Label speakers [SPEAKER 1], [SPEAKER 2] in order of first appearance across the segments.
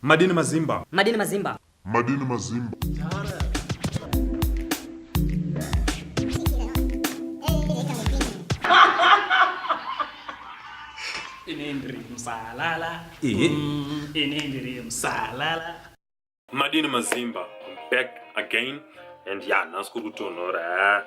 [SPEAKER 1] Madini Mazimba.
[SPEAKER 2] Madini Mazimba.
[SPEAKER 3] Madini Mazimba.
[SPEAKER 4] Inendri msalala. Inendri msalala.
[SPEAKER 1] Madini Mazimba. I'm back again. And yeah, naskuru kutonora.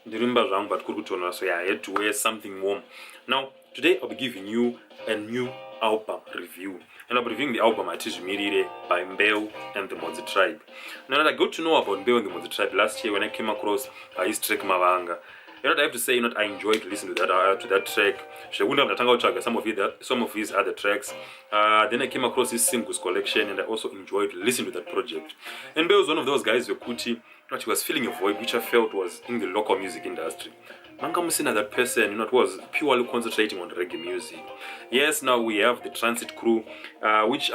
[SPEAKER 1] Ndirimba zvangu but kuri kutonora, so yeah, I had to wear something warm. Now, today I'll be giving you a new album review. And I'll be reviewing the album Atizvimirire by Mbeu and the Modzi Tribe. Now that I got to know about Mbeu and the Modzi Tribe last year when I came across his track Mavanga. I have to say, I enjoyed listening to that track. Some of his other tracks. Then I came across his singles collection and I also enjoyed listening to that project. And Mbeu was one of those guys, Yokuti, he was filling a void which I felt was in the local music industry. Manga Musina, that person, was purely concentrating on reggae music. Yes, now we have the Transit Crew, which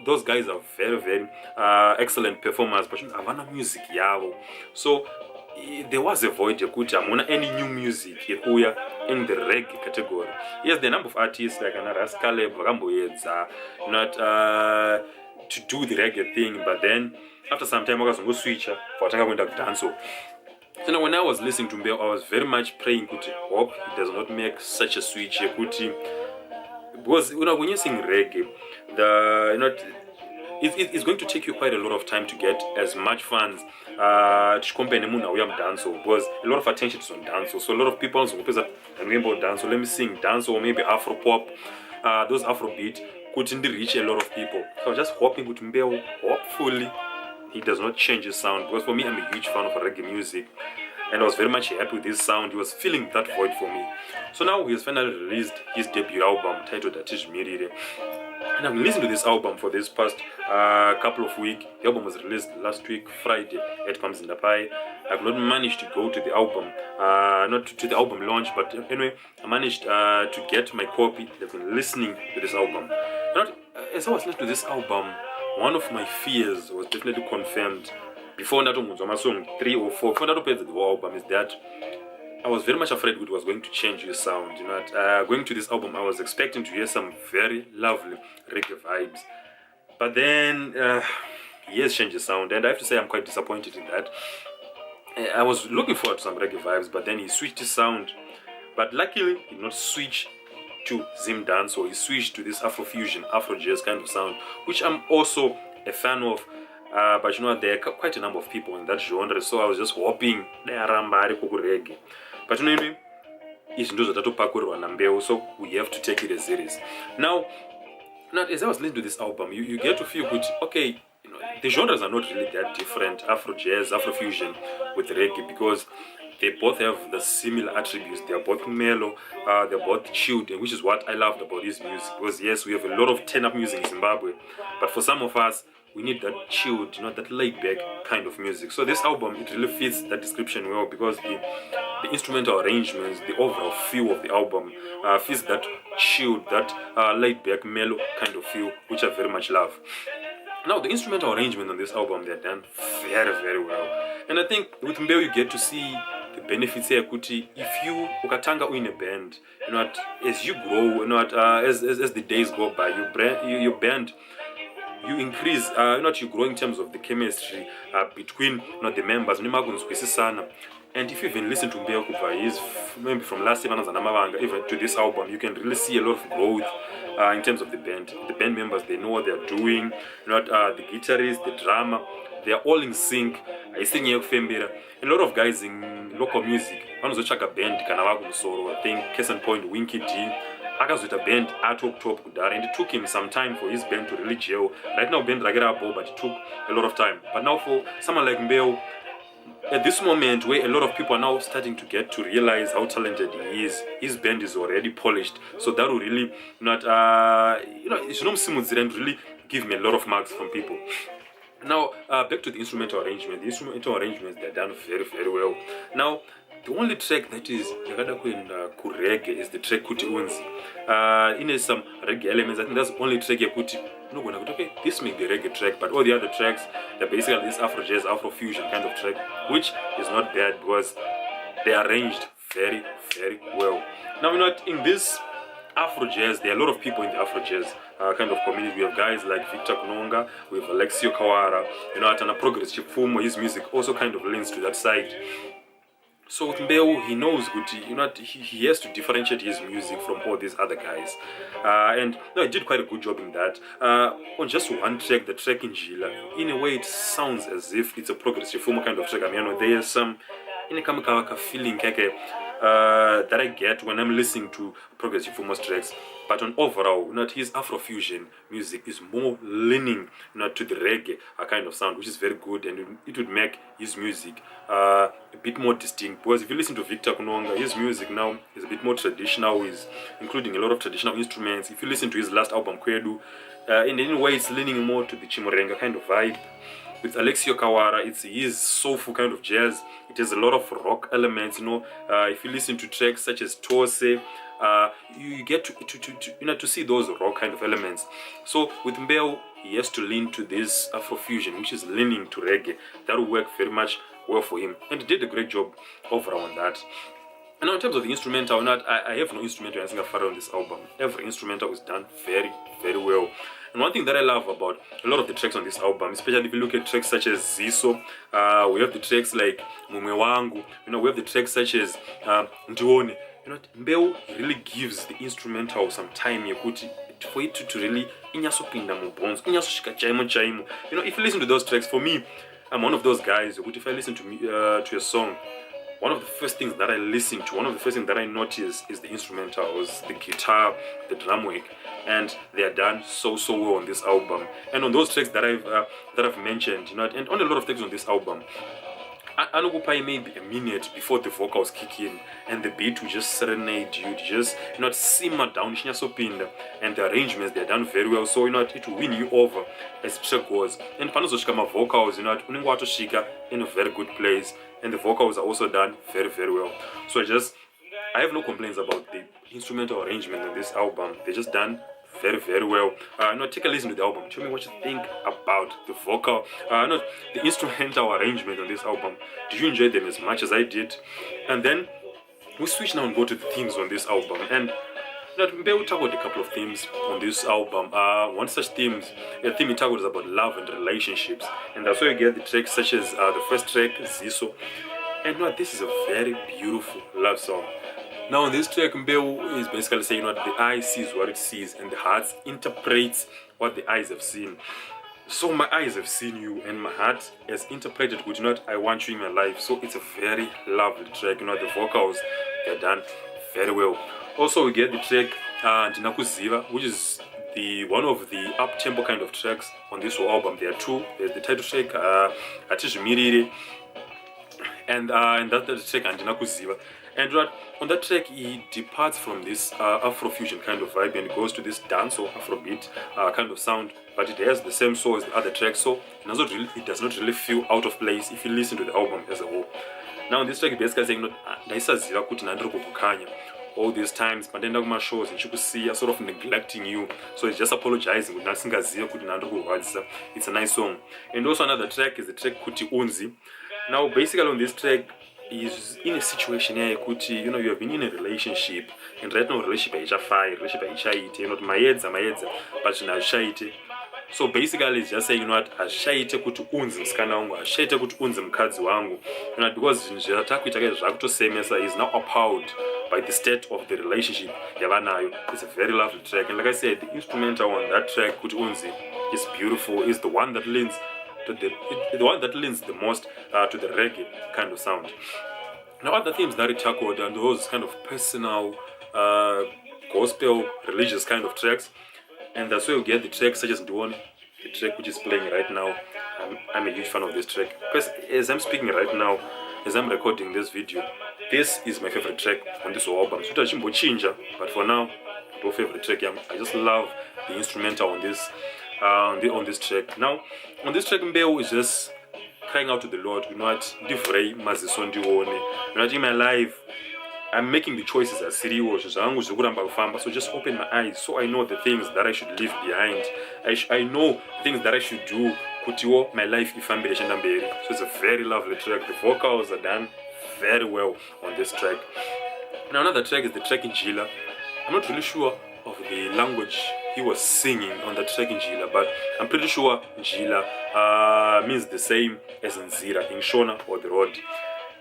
[SPEAKER 1] those guys are very, very excellent performers, but Havana music, yavo. So there was a void, Yakuta, any new music in the reggae category. Yes, the number of artists like Anaras Caleb, Rambo Yedza, to do the reggae thing, but then after some time I was going to switch for going to dance. So now when I was listening to Mbeu, I was very much praying, hope he does not make such a switch, because when you sing reggae, it's going to take you quite a lot of time to get as much fans to compare dance, because a lot of attention is on dance. So a lot of people remember dance. So let me sing dance or maybe Afro pop, those Afro beat couldn't reach a lot of people. So I was just hoping with Mbeu, hopefully he does not change his sound, because for me, I'm a huge fan of reggae music and I was very much happy with his sound. He was filling that void for me. So now he has finally released his debut album titled Atizvimirire. And I've been listening to this album for this past couple of weeks. The album was released last week, Friday, at Pamzindapai. I've not managed to go to the album, not to the album launch, but anyway, I managed to get my copy. I've been listening to this album. As I was listening to this album, one of my fears was definitely confirmed before that song 3 or 4, before that the album, is that I was very much afraid it was going to change his sound. Going to this album, I was expecting to hear some very lovely reggae vibes, but then he has changed his sound, and I have to say I'm quite disappointed in that. I was looking forward to some reggae vibes, but then he switched his sound. But luckily, he did not switch to Zim dance, or he switched to this Afrofusion, Afro jazz kind of sound, which I'm also a fan of. But there are quite a number of people in that genre, so I was just hoping they are reggae. But so we have to take it as serious. Now as I was listening to this album, you get to feel good. Okay, the genres are not really that different, Afro jazz, Afrofusion with reggae, because they both have the similar attributes. They are both mellow, they're both chilled, which is what I loved about his music. Because yes, we have a lot of turn-up music in Zimbabwe, but for some of us, we need that chilled, that laid-back kind of music. So this album, it really fits that description well, because the instrumental arrangements, the overall feel of the album fits that chilled, that laid-back, mellow kind of feel, which I very much love. Now, the instrumental arrangement on this album, they're done very, very well. And I think with Mbeu, you get to see the benefits here, Kuti. If you ukatanga in a band, as you grow, as the days go by, your band, you increase, you grow in terms of the chemistry between the members. And if you even listen to Mbeu maybe from last year, even to this album, you can really see a lot of growth in terms of the band. The band members, they know what they're doing. The guitarist, the drummer, they are all in sync. I sing Fembira. A lot of guys in local music, one of the band, I think, case in point, Winky D. With a band at top Kudara, and it took him some time for his band to really gel. Right now, band Ragera, but it took a lot of time. But now for someone like Mbeu, at this moment where a lot of people are now starting to get to realize how talented he is, his band is already polished. So that will really it's really give me a lot of marks from people. Now, back to the instrumental arrangement. The instrumental arrangements, they're done very, very well. Now, the only track that is reggae is the track Kuti Unzi. In some reggae elements, I think that's the only track Kuti. Okay, this may be a reggae track, but all the other tracks, they're basically this Afro jazz, Afro fusion kind of track, which is not bad because they are arranged very, very well. Now, in this Afro jazz, there are a lot of people in the Afro jazz kind of community. We have guys like Victor Kunonga, we have Alexio Kawara, Atana Progress Chipfumo. His music also kind of leans to that side. So with Mbeu, he knows good. He has to differentiate his music from all these other guys, and he did quite a good job in that. On just one track, the track in Jila, in a way, it sounds as if it's a progressive form kind of track. I mean, there is some in a feeling that I get when I'm listening to progressive Fumo's tracks. But on overall, his Afrofusion music is more leaning to the reggae kind of sound, which is very good, and it would make his music a bit more distinct. Because if you listen to Victor Kunonga, his music now is a bit more traditional, is including a lot of traditional instruments. If you listen to his last album, Kwedu, in any way it's leaning more to the Chimurenga kind of vibe. With Alexio Kawara, it's his soulful kind of jazz. It has a lot of rock elements. If you listen to tracks such as Tose, you get to see those rock kind of elements. So with Mbeu, he has to lean to this Afrofusion, which is leaning to reggae. That will work very much well for him, and he did a great job overall on that. And now in terms of the instrumental, I have no instrumental or anything on this album. Every instrumental is done very, very well. And one thing that I love about a lot of the tracks on this album, especially if you look at tracks such as Ziso, we have the tracks like Mumwe Wangu, we have the tracks such as Ndione. Mbeu really gives the instrumental some time for it to really inyasopinda mu bones, inyasoshika chaimo chaimo. If you listen to those tracks, for me, I'm one of those guys who, if I listen to a song, one of the first things that I listen to, one of the first things that I notice is the instrumentals, the guitar, the drum work, and they are done so well on this album. And on those tracks that I've mentioned, and on a lot of tracks on this album, Anugupai maybe a minute before the vocals kick in, and the beat will just serenade you, just simmer down, and the arrangements, they're done very well. So it will win you over as the track goes. And panozoshika vocals, uningwatoshika in a very good place, and the vocals are also done very, very well. So I have no complaints about the instrumental arrangement on this album. They're just done very, very well. Take a listen to the album. Tell me what you think about the vocal, the instrumental arrangement on this album. Did you enjoy them as much as I did? And then we switch now and go to the themes on this album. And Mbeu tackled a couple of themes on this album. One such theme he tackled is about love and relationships, and that's why you get the tracks such as the first track, Ziso. And this is a very beautiful love song. Now on this track, Mbeu is basically saying the eye sees what it sees, and the heart interprets what the eyes have seen. So my eyes have seen you, and my heart has interpreted with I want you in my life. So it's a very lovely track. The vocals, they're done very well. Also, we get the track Ndinakuziva, which is one of the up-tempo kind of tracks on this whole album. There are two. There's the title track, Atizvimirire, and that's the track Ndinakuziva. And on that track, he departs from this Afrofusion kind of vibe and goes to this dance or Afrobeat kind of sound, but it has the same soul as the other tracks, so it does not really feel out of place if you listen to the album as a whole. Now on this track, basically saying, all these times, but then my shows and you see sort of neglecting you, so it's just apologizing with nothing. It's a nice song. And also another track is the track Kuti Unzi. Now basically on this track, is in a situation here, you have been in a relationship, and right now relationship is not my heads, but now shaite. So basically it's just saying, ashaite kuti unzi msikana wangu, ashaite kuti unzi mkadzi wangu. Because is now appalled by the state of the relationship yavanayo. It's a very lovely track, and like I said, the instrumental on that track, kuti unzi, is beautiful. It's the one that leans the most to the reggae kind of sound. Now other themes that it tackled and those kind of personal, gospel, religious kind of tracks, and that's where we get the tracks such as Ndione, the track which is playing right now. I'm a huge fan of this track. Because as I'm speaking right now, as I'm recording this video, this is my favorite track on this whole album. But for now, my favorite track. I just love the instrumental on this. On this track. Now, on this track, Mbeu is just crying out to the Lord. In my life, I'm making the choices as serious. So just open my eyes so I know the things that I should leave behind. I know things that I should do. My life So it's a very lovely track. The vocals are done very well on this track. Now another track is the track in Jila. I'm not really sure of the language he was singing on the track Njila, but I'm pretty sure Njila means the same as Nzira in Shona or the road.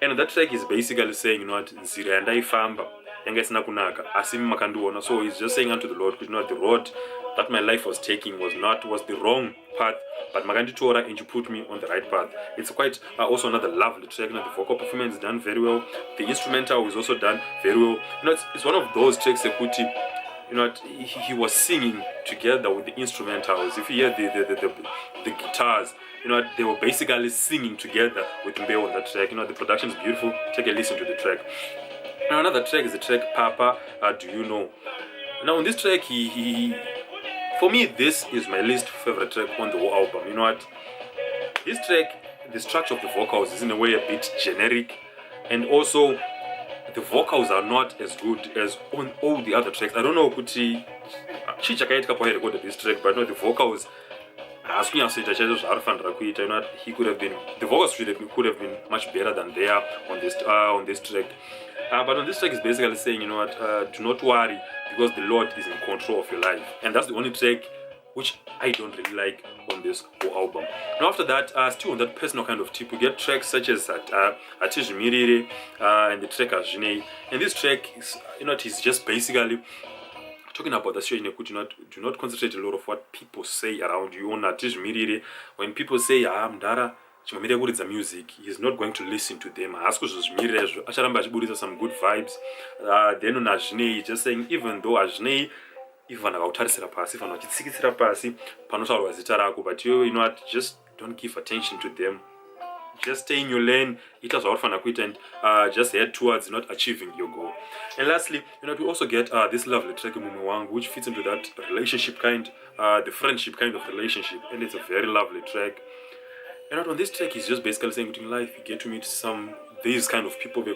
[SPEAKER 1] And that track is basically saying, you know what, Nzira and I famba, kunaka, asim makanduona. So he's just saying unto the Lord, you know what, the road that my life was taking was the wrong path, but Magandi Tora and you put me on the right path. It's quite also another lovely track. You know, the vocal performance is done very well. The instrumental is also done very well. You know, it's one of those tracks that Kuti, you know, he was singing together with the instrumentals. If you hear the guitars, you know, they were basically singing together with Mbeo on that track. You know, the production is beautiful. Take a listen to the track. Now another track is the track Papa, Do You Know? Now on this track, for me, this is my least favorite track on the whole album. You know what? This track, the structure of the vocals is in a way a bit generic, and also the vocals are not as good as on all the other tracks. I don't know Kuti Chichakaita recorded this track, but no, the vocals he could have been, the vocals could have been much better than they are on this track. But on this track is basically saying, you know what, do not worry, because the Lord is in control of your life. And that's the only track which I don't really like on this whole album. Now after that, still on that personal kind of tip, we get tracks such as Atish Mirire and the track Ajine. And this track is, you know, it is just basically talking about the situation. Do not concentrate a lot of what people say around you. On Atish Mirire, when people say Mdara the music, he's not going to listen to them. Some good vibes. Then on Ajine, he's just saying, even though Ajine, even but you know what, just don't give attention to them. Just stay in your lane, it has orphan acquit, and just head towards not achieving your goal. And lastly, you know, we also get this lovely track Mumewang, which fits into that relationship kind, the friendship kind of relationship, and it's a very lovely track. And on this track, he's just basically saying, in life, you get to meet these kind of people, you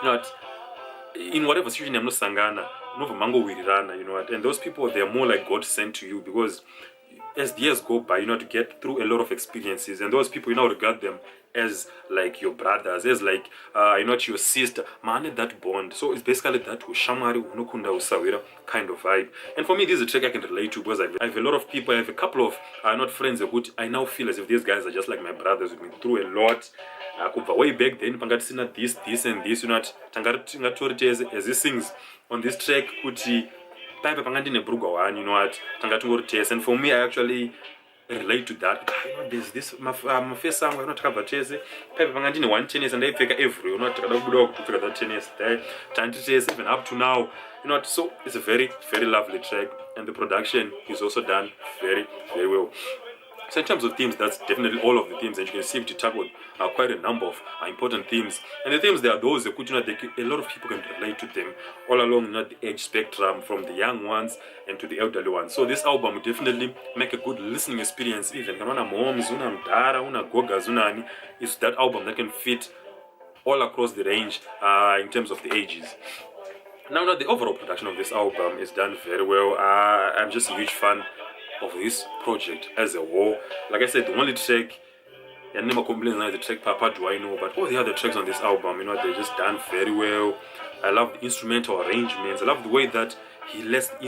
[SPEAKER 1] know, in whatever situation, I'm not sangana, no mango wirirana, you know what, and those people, they are more like God sent to you, because as the years go by, you know, to get through a lot of experiences, and those people, you know, regard them as like your brothers, as like you know, your sister, man, that bond. So it's basically that ushamari unokunda usawira kind of vibe. And for me, this is a track I can relate to, because I have a lot of people, I have a couple of not friends who I now feel as if these guys are just like my brothers. We've been through a lot. Way back then, pangatisina this and this, you know, tangatorite as these things on this track, kuti type pangandine bruga one, you know what, tangatorite. And for me, I actually relate to that. You know, there's this my first song, we're not cover chase. Pipe pangandine one tennis and they figure every, you know, figure that tennis there, chase even up to now, you know. So it's a very, very lovely track, and the production is also done very, very well. So in terms of themes, that's definitely all of the themes, and you can see to tackle quite a number of important themes. And the themes, there are those that, you know, a lot of people can relate to them all along, you know, the age spectrum, from the young ones and to the elderly ones. So this album will definitely make a good listening experience. Even moms, it's that album that can fit all across the range in terms of the ages. Now, the overall production of this album is done very well. I'm just a huge fan of this project as a whole. Like I said, the only track, I never complain like the track Papa Do I Know, but all the other tracks on this album, you know, they're just done very well. I love the instrumental arrangements. I love the way that he lets the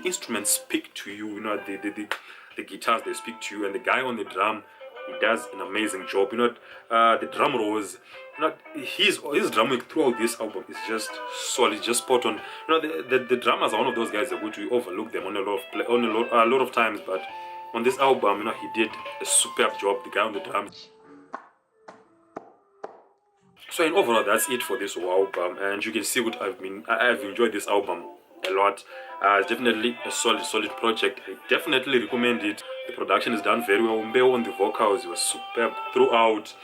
[SPEAKER 1] instruments speak to you. You know, the guitars, they speak to you, and the guy on the drum, he does an amazing job. You know, the drum rolls, you know, his drumming throughout this album is just solid, just spot on. You know, the drummers are one of those guys that we overlook them on a lot of times, but on this album, you know, he did a superb job. The guy on the drums. So in overall, that's it for this whole album, and you can see what I've enjoyed this album a lot. It's definitely a solid project. I definitely recommend it. The production is done very well. Mbeo on the vocals was superb throughout.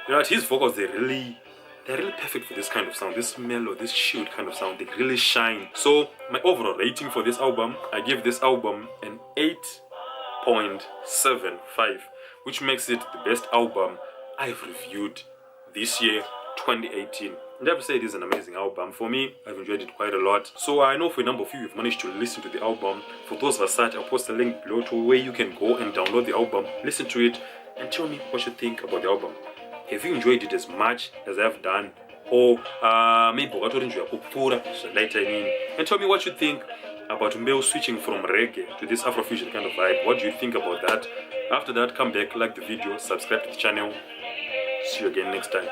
[SPEAKER 1] You know, his vocals, they're really perfect for this kind of sound, this mellow, this chilled kind of sound. They really shine. So my overall rating for this album, I give this album an 8.75, which makes it the best album I've reviewed this year, 2018. And I have to say, it is an amazing album. For me, I've enjoyed it quite a lot. So I know for a number of you, you've managed to listen to the album. For those of us, I'll post a link below to where you can go and download the album, listen to it, and tell me what you think about the album. Have you enjoyed it as much as I've done? Or maybe what you and tell me what you think about Mbeu switching from reggae to this Afrofusion kind of vibe. What do you think about that? After that, come back, like the video, subscribe to the channel. See you again next time.